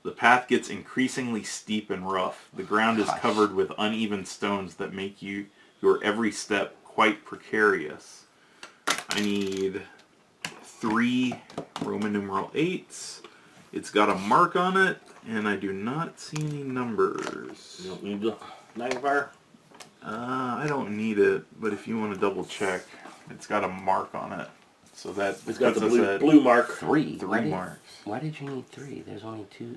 The path gets increasingly steep and rough. The ground is covered with uneven stones that make your every step quite precarious. I need 3 Roman numeral 8s. It's got a mark on it, and I do not see any numbers. You don't need the magnifier? I don't need it, but if you want to double check, it's got a mark on it. So that it's got puts the us at blue mark. 3. 3 marks. Why did you need 3? There's only 2.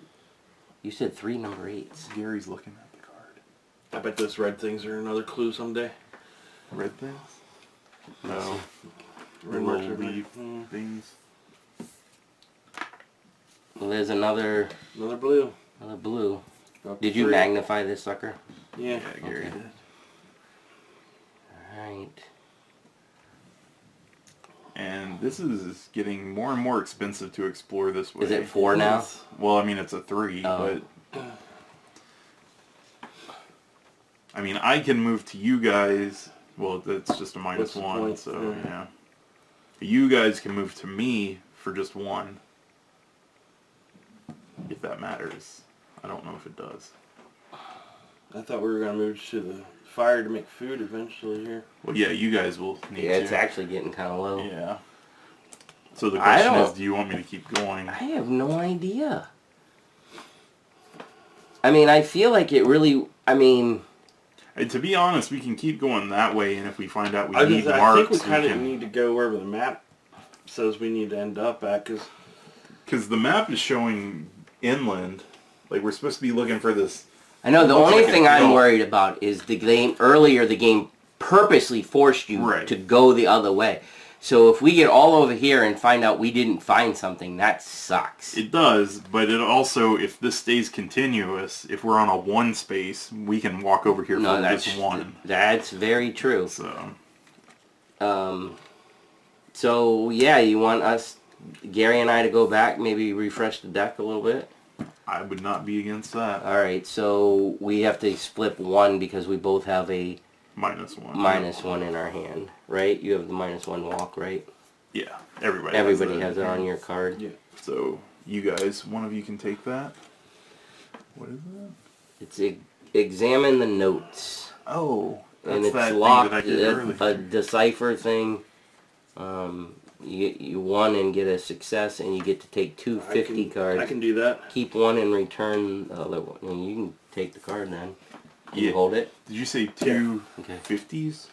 You said 3 number 8s. Gary's looking at the card. I bet those red things are another clue someday. Red things? No. Red Little marks are leaf things. Well, there's another blue. Another blue. Up Did you 3. magnify this sucker? Yeah. Gary Okay. did. Alright. And this is getting more and more expensive to explore this way. Is it 4 now? Well, I mean, it's a 3, Oh. but... I mean, I can move to you guys... Well, that's just a What's the -1, point? so, yeah. You guys can move to me for just 1. If that matters. I don't know if it does. I thought we were going to move to the fire to make food eventually here. Well, yeah, you guys will need Yeah, to. it's actually getting kind of low. Yeah. So the question don't- is, do you want me to keep going? I have no idea. I mean, I feel like it really... I mean... To be honest, we can keep going that way, and if we find out we I need think marks, we kind of can... need to go wherever the map says we need to end up at, Because the map is showing inland. Like, we're supposed to be looking for this... I know, the Looks only like thing a I'm hill. worried about is the game... Earlier, the game purposely forced you Right. to go the other way. So if we get all over here and find out we didn't find something, that sucks. It does, but it also, if this stays continuous, if we're on a 1 space, we can walk over here No, for that's just 1. That's very true. So, So yeah, you want us, Gary and I, to go back, maybe refresh the deck a little bit? I would not be against that. Alright, so we have to split 1 because we both have a -1. -1 in our hand, right? You have the -1 walk, right? Yeah, everybody Has it on your card. yeah. So, you guys, one of you can take that. What is that? It's examine the notes. Oh, that's And it's that locked, thing that I did a earlier. decipher thing. You won and get a success, and you get to take 2 50 cards. I can do that. Keep 1 and return the other one. And you can take the card then. Can you Yeah. hold it? Did you say 2 Okay. 50s?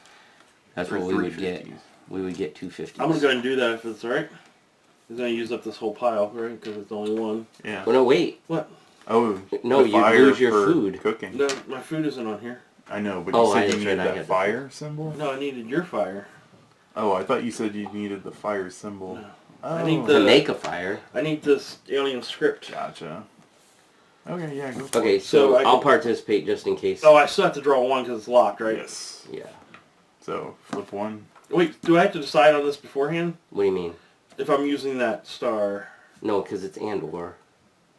That's Or what we 3 would get. 50s? We would get 2 50s. I'm going to go ahead and do that if it's alright. It's going to use up this whole pile, right? Because it's only 1. Yeah. Oh, no, wait. What? Oh, No, the you fire lose your for food. Cooking. No, my food isn't on here. I know, but Oh, you said that's you needed right, I that got the fire symbol? No, I needed your fire. Oh, I thought you said you needed the fire symbol. No. Oh, I need To the- make a fire. I need this alien script. Gotcha. Okay, yeah, go for Okay, it. so So I I'll can- participate just in case. Oh, I still have to draw 1 because it's locked, right? Yes. Yeah. So, flip 1. Wait, do I have to decide on this beforehand? What do you mean? If I'm using that star? No, because it's and/or.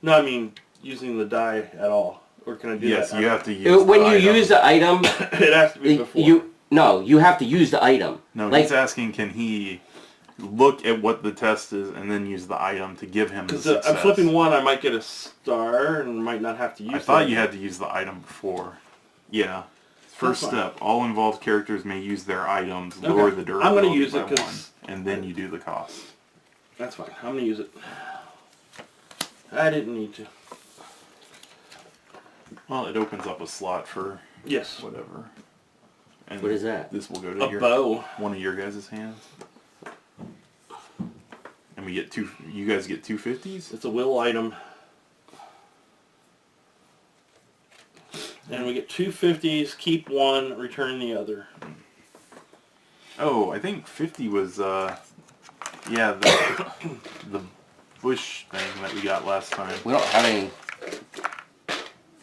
No, I mean using the die at all. Or can I do Yes, that? you have to use When the you item. use the item, It has to be before. you have to use the item. No, like, he's asking, can he look at what the test is and then use the item to give him the Because success? I'm flipping 1, I might get a star and might not have to use I thought that. you had to use the item before. Yeah. First That's fine. step, all involved characters may use their items, Okay. lower the I'm durability gonna use by it 'cause 1, and then you do the cost. That's fine. I'm going to use it. I didn't need to. Well, it opens up a slot for Yes. whatever. And What is that? This will go to A bow. one of your guys' hands. And we get you guys get 2 50s? It's a will item. And we get 2 50s, keep 1, return the other. Oh, I think 50 was, yeah, the bush thing that we got last time. We don't have any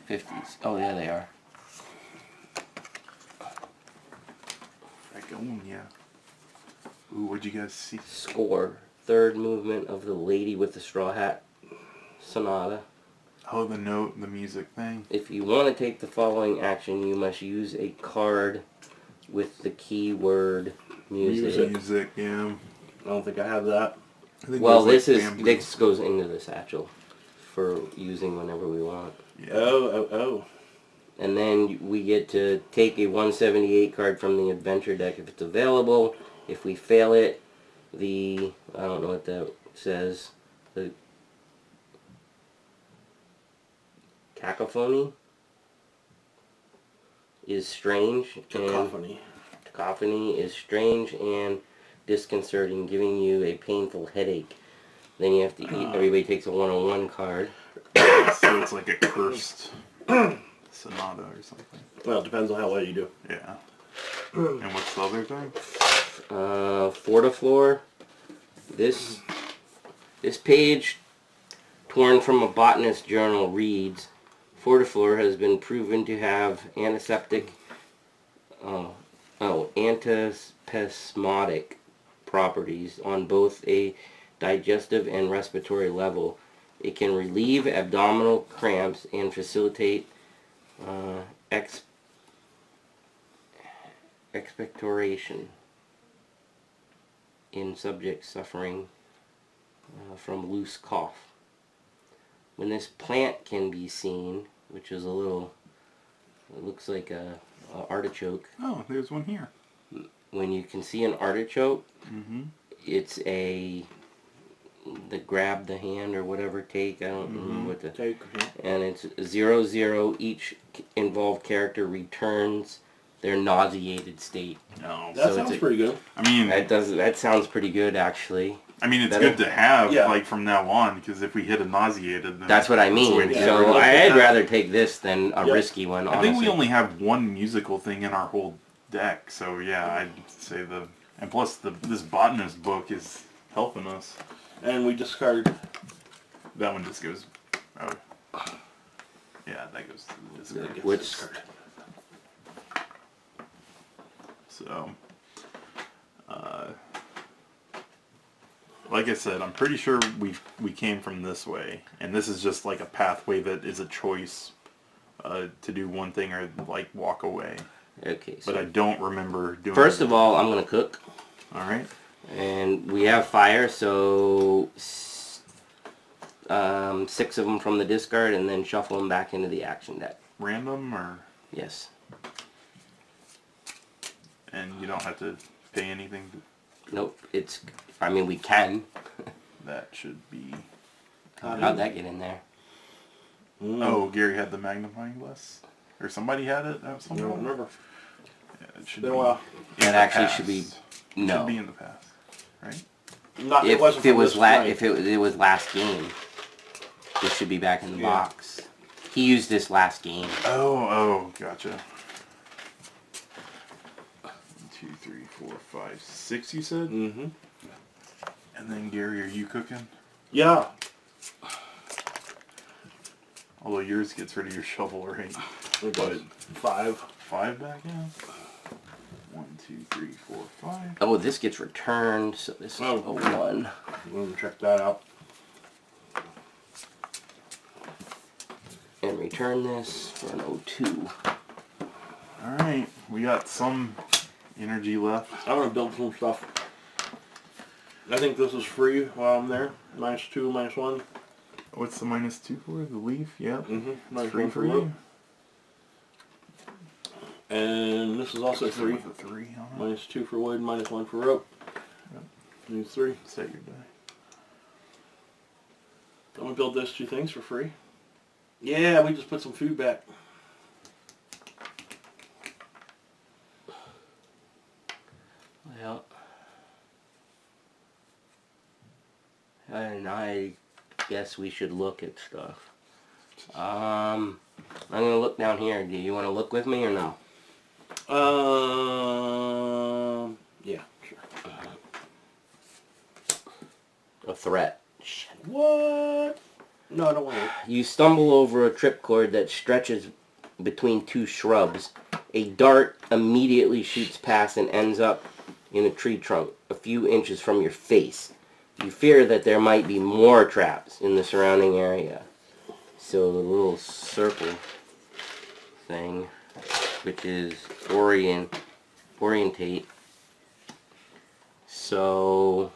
50s. Oh, yeah, they are. Right going, yeah. Ooh, what'd you guys see? Score. Third movement of the Lady with the Straw Hat Sonata. Oh, the note, the music thing. If you want to take the following action, you must use a card with the keyword music. Music, yeah. I don't think I have that. I think Well, there's, this like, is bamboo. this goes into the satchel. for using whenever we want. Yeah. Oh. And then we get to take a 178 card from the adventure deck if it's available. If we fail it, I don't know what that says, the cacophony is strange. Cacophony. Cacophony is strange and disconcerting, giving you a painful headache. Then you have to eat. Everybody takes a 101 card. So it's like a cursed sonata or something. Well, it depends on how well you do. Yeah. And what's the other thing? Fortiflora. This page, torn from a botanist journal, reads, Fortiflora has been proven to have antispasmodic properties on both a digestive and respiratory level. It can relieve abdominal cramps and facilitate expectoration in subjects suffering from loose cough. When this plant can be seen, which is it looks like a artichoke. Oh, there's one here. When you can see an artichoke, it's the grab the hand or whatever take. I don't remember what the Take. Yeah. and it's 0/0. Each involved character returns their nauseated state. No. That So sounds it's pretty good. I mean, That sounds pretty good, actually. I mean, it's Better. good to have, Yeah. like, from now on, because if we hit a nauseated, then That's what I the way mean. to get rid So of it. I'd rather take this than a Yep. risky one. I Honestly. think we only have one musical thing in our whole deck, so yeah, I'd say and plus this botanist book is helping us. And we discard. That one just goes, oh, yeah, that goes to the discard. Gets Which- discarded. So, like I said, I'm pretty sure we came from this way, and this is just like a pathway that is a choice to do one thing or like walk away. Okay. But So I don't remember doing. first of all, I'm gonna cook, all right. and we have fire, so 6 of them from the discard, and then shuffle them back into the action deck. Random or Yes. and you don't have to pay anything. Nope. I mean, we can. That should be. How'd that get in there? Oh, Gary had the magnifying glass, or somebody had it. That was I someone. don't remember. Yeah, it should Been be. a while. in That the actually past. should be Should no. be in the past, right? Not, If wasn't it from was this tonight. if it was last game, this should be back in the Yeah. box. He used this last game. Oh, gotcha. 1, 2, 3, 4, 5, 6. You said, Mm-hmm. and then Gary, are you cooking? Yeah. Although yours gets rid of your shovel, right? It does. 5. 5 back in. 1, 2, 3, 4, 5. Oh, this gets returned, so this is a 1. We'll check that out. And return this for an 02. All right, we got some energy left. I'm gonna build some stuff. I think this is free while I'm there. -2, -1. What's the -2 for? The leaf? Yeah. Mm-hmm. It's free for you. And this is also free. With a 3 on it. -2 for wood, -1 for rope. Yep. Needs 3. Set your die. I'm gonna build those 2 things for free. Yeah, we just put some food back. Well, and I guess we should look at stuff. I'm gonna look down here. Do you want to look with me or no? Yeah, sure. A threat. Shit. What? No, I don't want to. You stumble over a tripcord that stretches between 2 shrubs. A dart immediately shoots past and ends up in a tree trunk a few inches from your face. You fear that there might be more traps in the surrounding area. So the little circle thing, which is orientate. So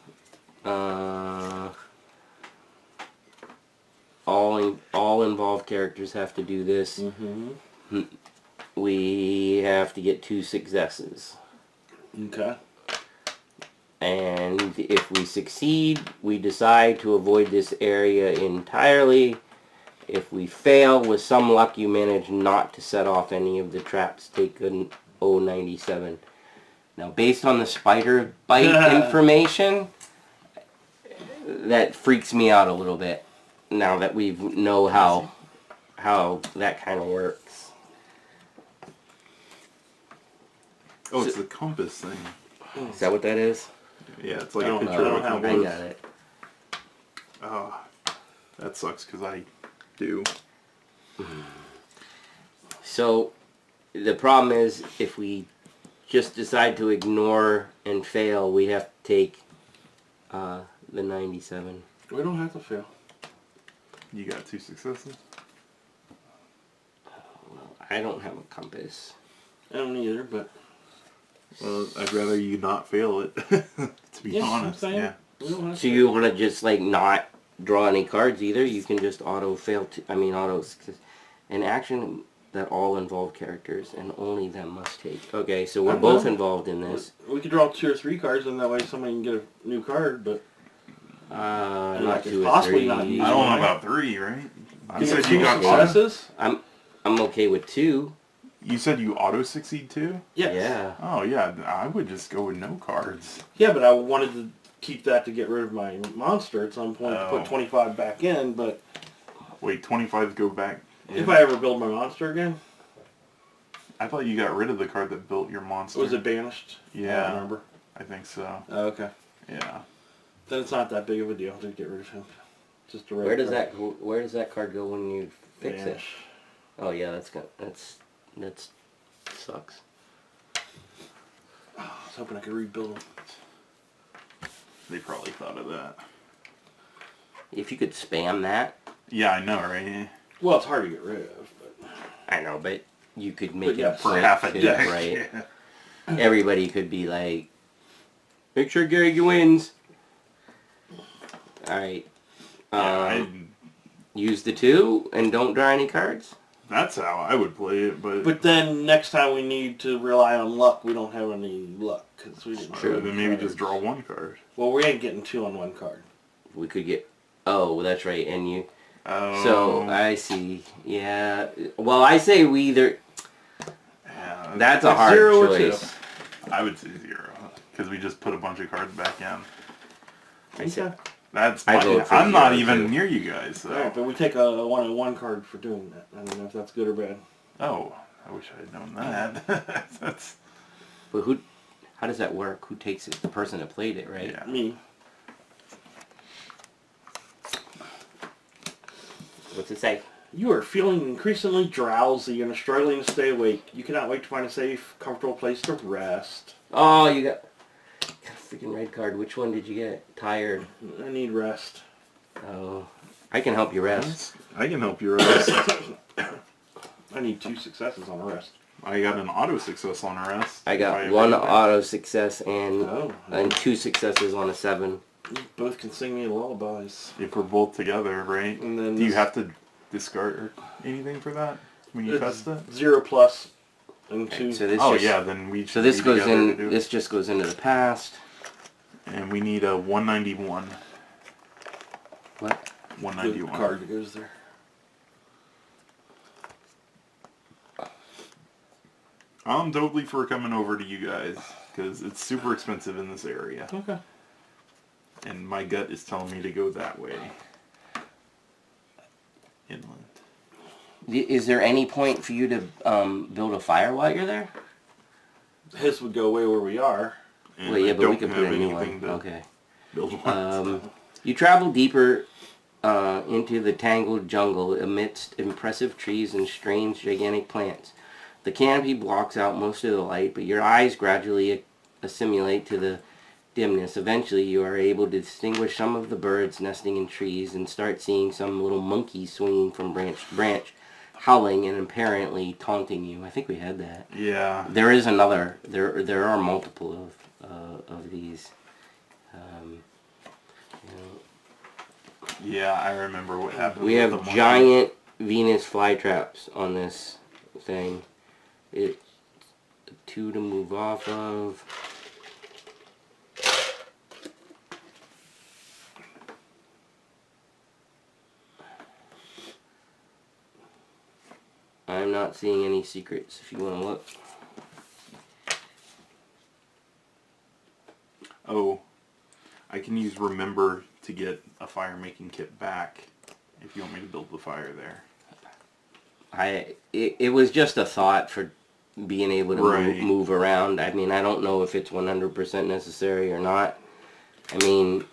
all all involved characters have to do this. Mm-hmm. We have to get 2 successes. Okay. And if we succeed, we decide to avoid this area entirely. If we fail, with some luck, you manage not to set off any of the traps. Take an 097. Now, based on the spider bite information, that freaks me out a little bit. Now that we know how that kind of works. Oh, it's the compass thing. Is that what that is? Yeah, it's like I a don't picture know. of a I don't have I compass. got it. Oh, that sucks because I do. So, the problem is, if we just decide to ignore and fail, we have to take the 97. We don't have to fail. You got 2 successes? I don't have a compass. I don't either, but Well, I'd rather you not fail it, to be yeah, I'm honest. saying, Yeah. we don't have So to. you want to just like not draw any cards either? You can just auto fail. Auto success. An action that all involved characters and only them must take. Okay, so we're both involved in this. We could draw 2 or 3 cards, and that way somebody can get a new card. But Not like, 2 or possibly 3. not I easy. don't know about 3, right? I'm You get said 2 you got successes. I'm okay with 2. You said you auto succeed too? Yes. Yeah. Oh yeah, I would just go with no cards. Yeah, but I wanted to keep that to get rid of my monster at some point to Oh. put 25 back in. But Wait, 25 go back. if I ever build my monster again, I thought you got rid of the card that built your monster. was it banished? I Yeah. don't remember. I think so. Oh, okay. Yeah. Then it's not that big of a deal to get rid of him. Just a Where does that card go when you fix it? Banish. Oh yeah, that sucks. I was hoping I could rebuild him. They probably thought of that. If you could spam that, Yeah, I know, right? Well, it's hard to get rid of, but I know, but you could make yeah, it For quick, half a too, deck. right? Yeah. Everybody could be like, make sure Gary wins. Alright. Yeah, Use the 2 and don't draw any cards? that's how I would play it, but then next time we need to rely on luck, we don't have any luck because we didn't. Sure, draw then any maybe cards. just draw 1 card. Well, we ain't getting 2 on 1 card. We could get... Oh, that's right, and you... Oh. So, I see. Yeah. Well, I say we either... Yeah, That's a It's hard 0 or 2. choice. I would say 0 because we just put a bunch of cards back in. I say, Okay. That's I vote for I'm not 0 even too. near you guys. So. Alright, but we take a 1-on-1 card for doing that. I don't know if that's good or bad. Oh, I wish I had known that. That's but who... How does that work? Who takes it? The person that played it, right? yeah. Me. What's it say? You are feeling increasingly drowsy and are struggling to stay awake. You cannot wait to find a safe, comfortable place to rest. Oh, you got a freaking red card. Which one did you get? Tired. I need rest. Oh, I can help you rest. I can help you rest. I need 2 successes on a rest. I got an auto success on a rest. I got If 1 get that. auto success and Oh. 2 successes on a 7. You both can sing me lullabies. If we're both together, right? And then Do you this- have to discard anything for that when you test it? 0 plus and 2. So this Oh just, yeah, then we. So this should be goes together to in. do it. This just goes into the past. And we need a 191. What? the 191. card that goes there. I'm totally for coming over to you guys because it's super expensive in this area, Okay. and my gut is telling me to go that way. Inland. Is there any point for you to build a fire while you're there? His would go away where we are. And Well, yeah, I but we don't could put have a new anything one. to Okay. build one. You travel deeper into the tangled jungle amidst impressive trees and strange, gigantic plants. The canopy blocks out most of the light, but your eyes gradually assimilate to the dimness. Eventually, you are able to distinguish some of the birds nesting in trees and start seeing some little monkeys swinging from branch to branch, howling and apparently taunting you. I think we had that. Yeah. There is another. There are multiple of these. You know. Yeah, I remember what happened. We with have the monkey. giant Venus flytraps on this thing. It's 2 to move off of. I'm not seeing any secrets if you want to look. Oh, I can use remember to get a fire making kit back if you want me to build the fire there. It was just a thought for being able to Right. move around. I mean, I don't know if it's 100% necessary or not. I mean,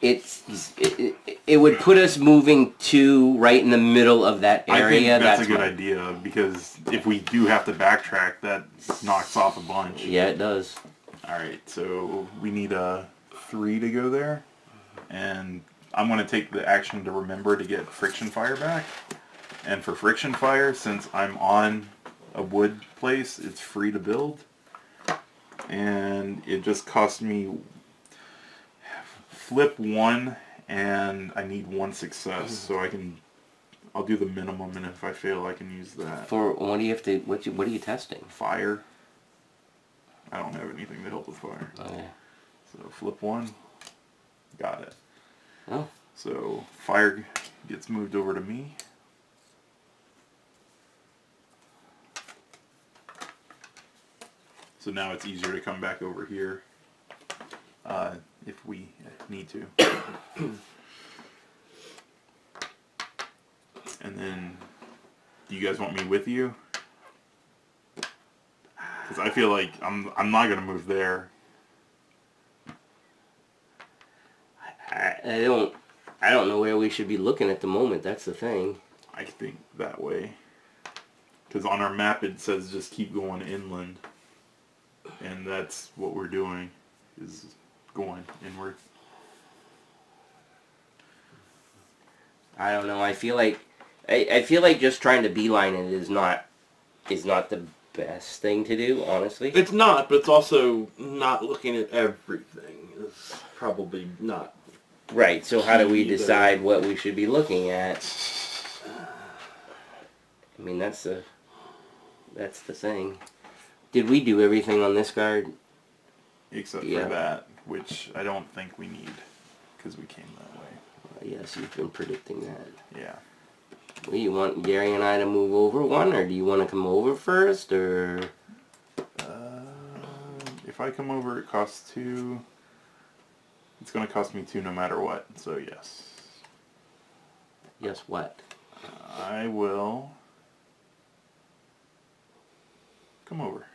it would put us moving to right in the middle of that area. I think that's a good my- idea, because if we do have to backtrack, that knocks off a bunch. Yeah, it does. Alright, so we need a 3 to go there, and I'm going to take the action to remember to get friction fire back. And for friction fire, since I'm on a wood place, it's free to build. And it just cost me flip 1, and I need 1 success, so I'll do the minimum, and if I fail I can use that. For what do you have to? What are you testing? Fire. I don't have anything to help with fire. Okay. So flip 1. Got it. Oh. So fire gets moved over to me. So now it's easier to come back over here if we need to. And then, do you guys want me with you? Because I feel like I'm not gonna move there. I don't know where we should be looking at the moment. That's the thing. I think that way. Because on our map it says just keep going inland. And that's what we're doing, is going inward. I don't know. I feel like just trying to beeline it is not the best thing to do, honestly. It's not, but it's also not looking at everything. It's probably not. Right. So how do we Either. decide what we should be looking at? I mean, that's the thing. Did we do everything on this guard? Except Yeah. for that, which I don't think we need, because we came that way. Yes, you've been predicting that. Yeah. Well, you want Gary and I to move over one, or do you want to come over first, or? If I come over it costs 2. It's going to cost me 2 no matter what, so yes. Yes, what? I will come over.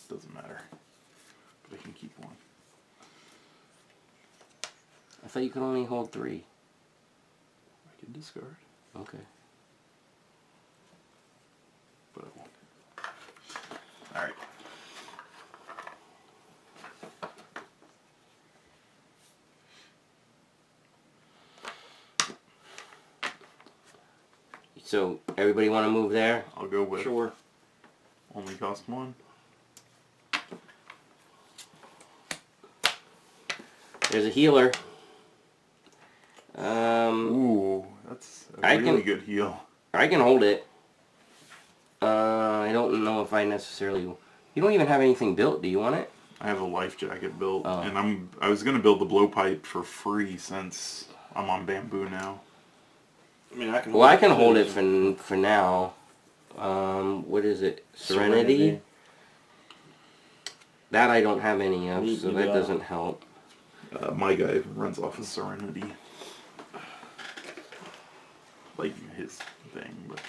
Doesn't matter. But I can keep 1. I thought you could only hold 3. I can discard, Okay. but I won't. Alright. So everybody want to move there? I'll go with Sure. only cost 1. There's a healer. Ooh, that's a I really can- good heal. I can hold it. I don't know if I necessarily. You don't even have anything built. Do you want it? I have a life jacket built, Oh. and I was gonna build the blowpipe for free since I'm on bamboo now. I mean, I can. Well, I can hold it for now. What is it? Serenity? That I don't have any of, so that Yeah. doesn't help. My guy runs off of Serenity, like his thing, but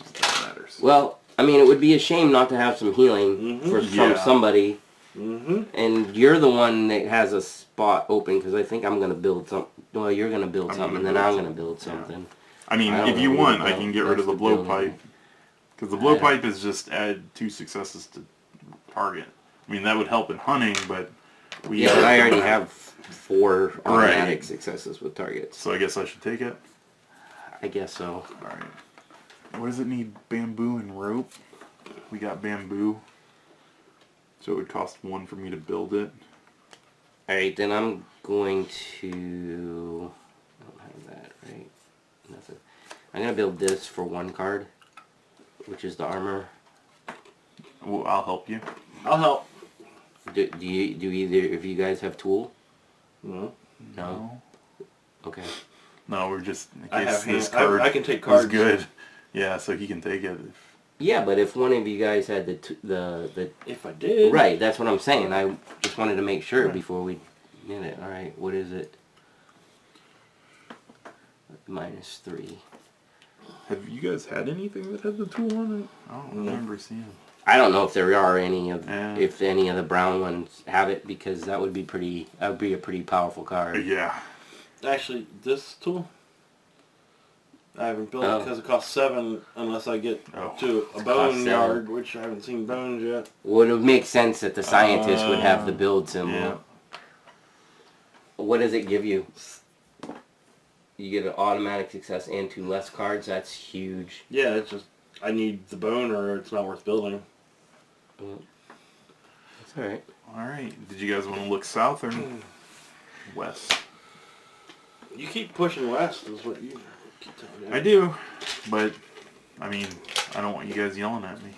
not that matters. Well, I mean, it would be a shame not to have some healing from Yeah. somebody. Mm-hmm. And you're the one that has a spot open, because I think I'm going to build some. Well, you're going to build I'm something, gonna and then build I'm going to something. build something. I mean, I don't if you know want, what I can get rid of the that's the building. blowpipe, because the I don't- blowpipe is just add 2 successes to target. I mean, that would help in hunting, but we Yeah, but I already have 4 automatic Right. successes with targets. So I guess I should take it. I guess so. All right. What does it need? Bamboo and rope. We got bamboo. So it would cost 1 for me to build it. Alright, then I'm going to... I don't have that, right? Nothing. I'm going to build this for 1 card, which is the armor. Well, I'll help you. I'll help. Do either of you guys have tool? No. No? Okay. No, we're just... in I case have this hand, card I can take cards. is good. Yeah, so he can take it. Yeah, but if one of you guys had the If I did. right, that's what I'm saying. I just wanted to make sure before we did it. All right, what is it? -3. Have you guys had anything that had the tool on it? I don't remember seeing. I don't know if there are any of Yeah. if any of the brown ones have it, because that would be a pretty powerful card. Yeah. Actually, this tool, I haven't built it because it costs 7 unless I get to a bone yard, which I haven't seen bones yet. Well, it would make sense that the scientist would have the build symbol. Yeah. What does it give you? You get an automatic success and 2 less cards. That's huge. Yeah, it's just, I need the bone or it's not worth building. That's alright. Alright. Did you guys want to look south or west? You keep pushing west is what you keep telling me. I do, but, I mean, I don't want you guys yelling at me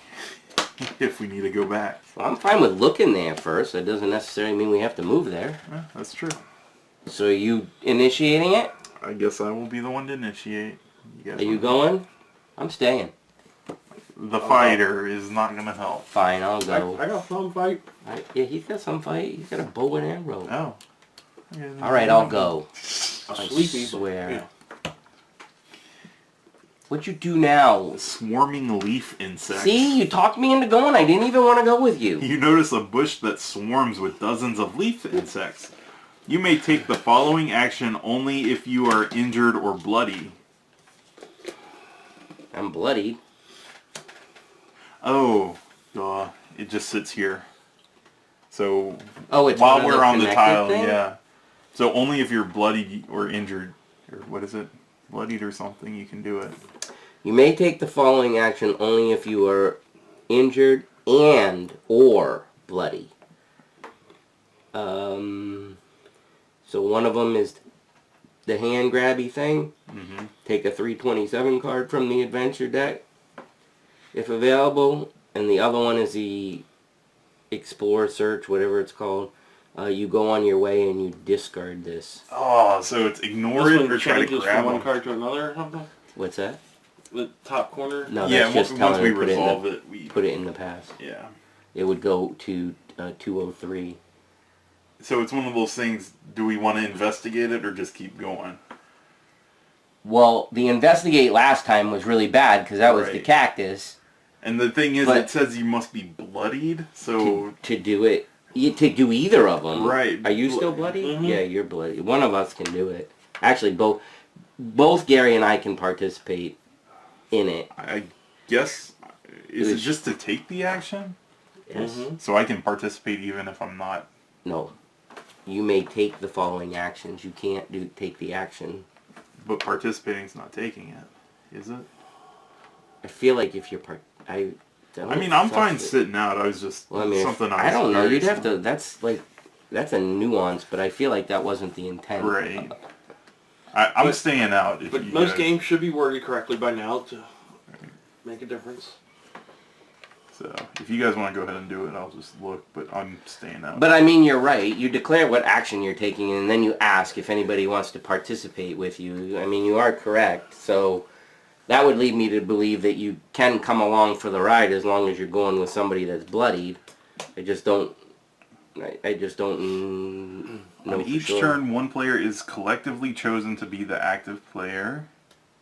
if we need to go back. Well, I'm fine with looking there first. That doesn't necessarily mean we have to move there. Yeah, that's true. So are you initiating it? I guess I will be the one to initiate. You guys Are you wanna- going? I'm staying. The fighter is not going to help. Fine, I'll go. I got some fight. Yeah, he's got some fight. He's got a bow and arrow. Oh. Alright, I'll go. I'm I sleepy. swear. Yeah. What'd you do now? Swarming leaf insects. See, you talked me into going. I didn't even want to go with you. You notice a bush that swarms with dozens of leaf insects. You may take the following action only if you are injured or bloody. I'm bloodied. Oh, it just sits here. So Oh, it's while one of we're the on the connected tile, thing? yeah. So only if you're bloodied or injured, or what is it? Bloodied or something, you can do it. You may take the following action only if you are injured and or bloody. So one of them is the hand grabby thing. Mm-hmm. Take a 327 card from the adventure deck, if available, and the other one is the explore, search, whatever it's called. You go on your way and you discard this. Oh, so it's ignore This it one or try to changes grab from one them. card to another or something? What's that? The top corner? No, Yeah, that's just once telling we her to put it in resolve the, it, we... put it in the past. Yeah. It would go to 203. So it's one of those things, do we want to investigate it or just keep going? Well, the investigate last time was really bad because that was the Right. cactus. And the thing is, But- it says you must be bloodied, so... To do it, to do either of them. Right. Are you still bloody? Mhm. Yeah, you're bloody. One of us can do it. Actually, both Gary and I can participate in it. I guess... Is It it was- just to take the action? Yes. Mhm. So I can participate even if I'm not... No. You may take the following actions. You can't take the action. But participating's not taking it, is it? I feel like if you're I mean, I'm fine sitting out. I was just... Well, I mean, something I don't know. You'd curious have to. That's a nuance, but I feel like that wasn't the intent. Right. I'm But- staying out. If But you most guys- games should be worded correctly by now to make a difference. So, if you guys want to go ahead and do it, I'll just look, but I'm staying out. But I mean, you're right. You declare what action you're taking, and then you ask if anybody wants to participate with you. I mean, you are correct. So that would lead me to believe that you can come along for the ride as long as you're going with somebody that's bloodied. I just don't. I just don't know. On for each sure. turn, one player is collectively chosen to be the active player.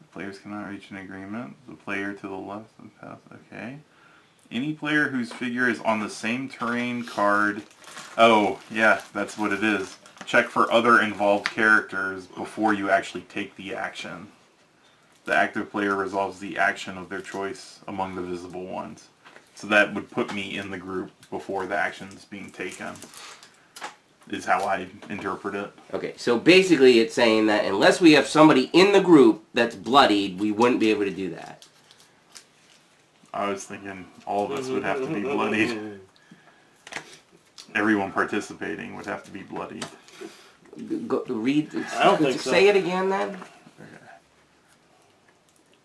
The players cannot reach an agreement. The player to the left of the path. Okay. Any player whose figure is on the same terrain card... Oh, yeah, that's what it is. Check for other involved characters before you actually take the action. The active player resolves the action of their choice among the visible ones. So that would put me in the group before the action's being taken, is how I interpret it. Okay, so basically it's saying that unless we have somebody in the group that's bloodied, we wouldn't be able to do that. I was thinking all of us would have to be bloodied. everyone participating would have to be bloodied. Read. I don't think so. Say it again then. Okay.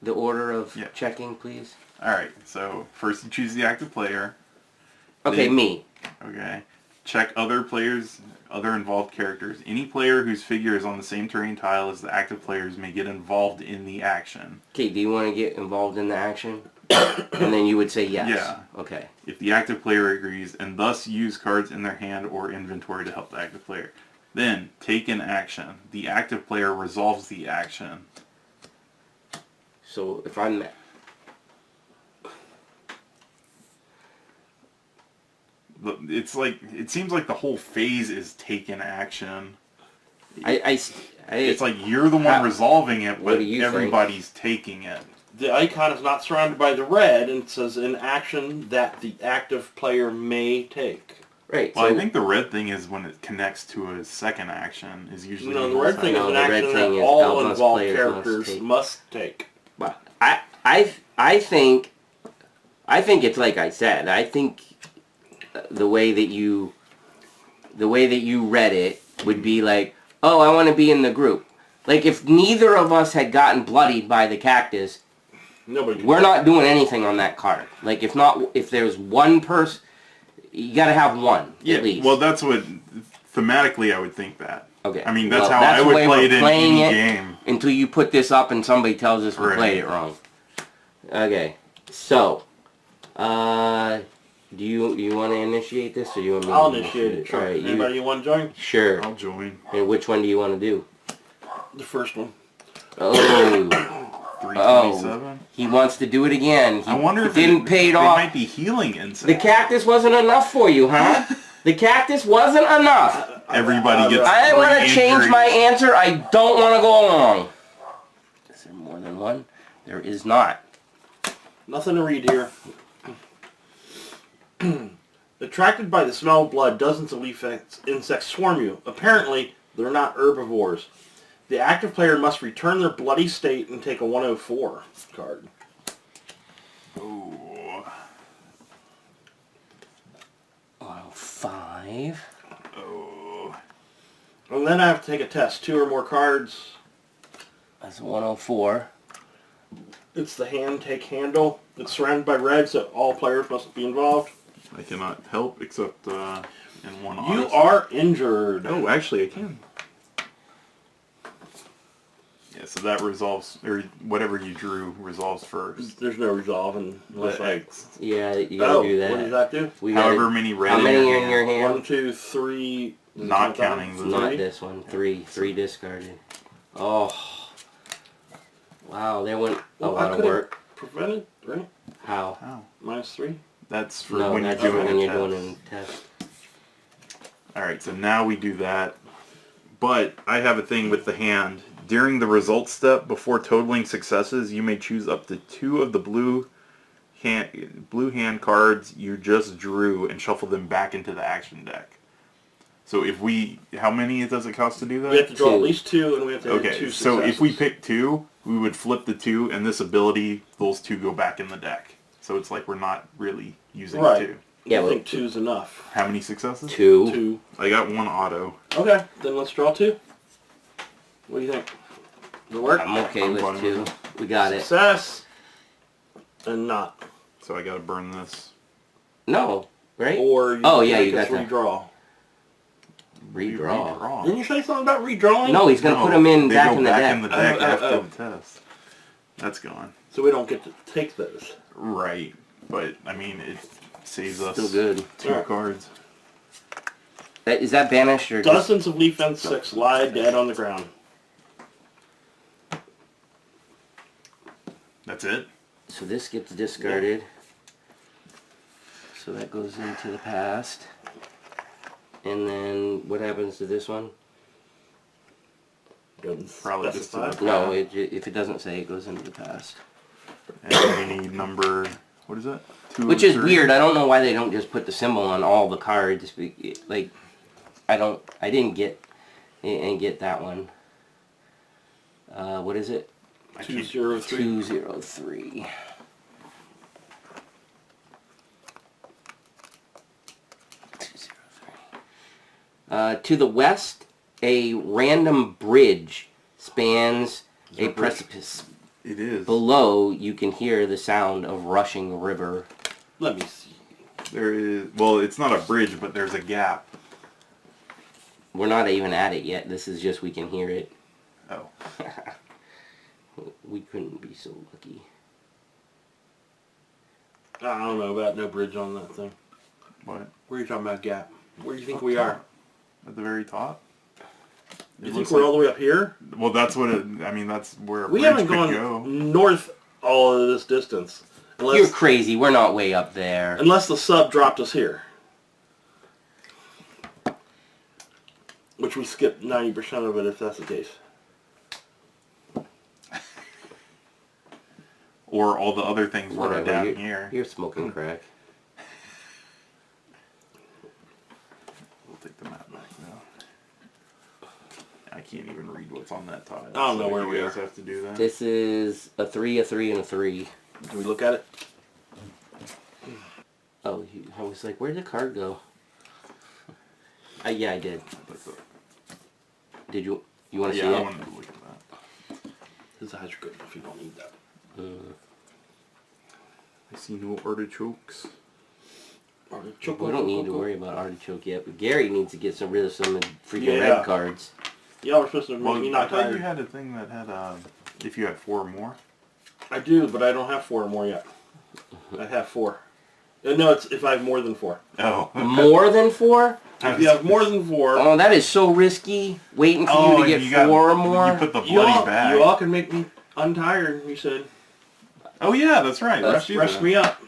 The order of Yeah. checking, please. Alright, so first you choose the active player. Okay, Then- me. Okay. Check other players, other involved characters. Any player whose figure is on the same terrain tile as the active players may get involved in the action. Okay, do you want to get involved in the action? And then you would say yes. Yeah. Okay. If the active player agrees, and thus use cards in their hand or inventory to help the active player. Then, take an action. The active player resolves the action. So if I'm... It's like, it seems like the whole phase is take an action. It's like you're the one resolving it, what but do you everybody's taking it. The icon is not surrounded by the red, and it says an action that the active player may take. Right. Well, so I think the red thing is when it connects to a second action is usually... No, the red thing is No, an the red action thing that is all Elvis involved players characters must take. Well, I think it's like I said. I think the way that you read it would be like, oh, I want to be in the group. Like if neither of us had gotten bloodied by the cactus, Nobody. we're not doing anything on that card. Like if there's one person, you got to have one at least. Well, that's what thematically I would think that. Okay. I mean, that's Well, how that's I the would way play we're it in playing any it. game. Until you put this up and somebody tells us we Right. played it wrong. Okay, so, do you want to initiate this, or you want me I'll to initiate it. Sure. All right, Anybody you want to join? Sure. I'll join. And which one do you want to do? The first one. Oh, 327. he wants to do it again. I wonder if didn't pay it they off. might be healing insects. The cactus wasn't enough for you, huh? The cactus wasn't enough. Everybody gets. I want to 3 change injuries. my answer. I don't want to go along. Is there more than one? There is not. Nothing to read here. Attracted by the smell of blood, dozens of leaf insects swarm you. Apparently, they're not herbivores. The active player must return their bloody state and take a 104 card. Ooh. 105. Oh. And then I have to take a test. 2 or more cards. That's a 104. It's the hand take handle. It's surrounded by red, so all players must be involved. I cannot help except in one You auto. are injured. Oh, actually, I can. Yeah, so that resolves, or whatever you drew resolves first. There's no resolve unless The I... X. Yeah, you gotta do that. What does that do? We However gotta, many red. how many are in hand. your hand? 1, 2, 3... Not counting the Not three. this one. Three discarded. Oh. Wow, there went a Well, I lot of could've work. prevented, right? How? Oh, -3. that's for No, when that's you're doing when a you're test. doing a test. Alright, so now we do that. But I have a thing with the hand. During the results step, before totaling successes, you may choose up to 2 of the blue hand cards you just drew and shuffle them back into the action deck. So if how many does it cost to do that? We have to draw 2. at least 2, and we have to add 2 Okay, successes. so if we pick 2, we would flip the 2, and this ability, those 2 go back in the deck. So it's like we're not really using Right. 2. Yeah, I well, think 2's enough. How many successes? 2. 2. I got 1 auto. Okay, then let's draw 2. What do you think? Does it work? I'm okay I'm with fine 2. with We got it. Success. And not. So I gotta burn this. No, right? Or you Oh, yeah, make you us got that. redraw. Redraw. Didn't you say something about redrawing? No, he's gonna put them in they back go in the back deck. in the deck Oh, after oh. the test. That's gone. So we don't get to take those. Right, but I mean it saves us Still good. 2 Alright. cards. Is that banished or just... Dozens of leaf insects lie dead on the ground. That's it. So this gets discarded. So that goes into the past. And then what happens to this one? Doesn't Probably just specify. to the- No, if it doesn't say, it goes into the past. And we need number, what is that? 2 Which is weird. I don't know why they don't just put the symbol on all the cards. Like, I didn't get that one. What is it? 203. 203. To the west, a random bridge spans a bridge? precipice. It is. Below, you can hear the sound of rushing river. Let me see. There is. Well, it's not a bridge, but there's a gap. We're not even at it yet. This is just we can hear it. Oh. We couldn't be so lucky. I don't know about no bridge on that thing. What? Where are you talking about gap? Where do you think Up we top. are? At the very top. Do you think we're all the way up here? Well, that's what it. I mean, that's where a We bridge haven't could gone go. north all of this distance. You're crazy. We're not way up there. Unless the sub dropped us here. Which we skipped 90% of it if that's the case. Or all the other things were Whatever. down You're, here. you're smoking crack. We'll take the map back now. I can't even read what's on that tile. I don't know where you we guys are. have to do that. This is a 3, a 3, and a 3. Can we look at it? Oh, I was like, where'd the card go? Yeah, I did. Did you? You want to see Yeah, I it? wanted to look at that. His eyes are good enough. You don't need that. I see no artichokes. We don't need to worry about artichoke yet, but Gary needs to get rid of some freaking Yeah. red cards. Yeah, we're supposed to Well, make me I not thought tired. you had a thing that had if you had 4 or more. I do, but I don't have 4 or more yet. I have 4. No, it's if I have more than 4. Oh. More than 4? If you have more than 4, Oh, that is so risky. Waiting for you to get 4 or more. You put the you bloody all, bag. you all can make me untired. You said Oh yeah, that's right. rest me up.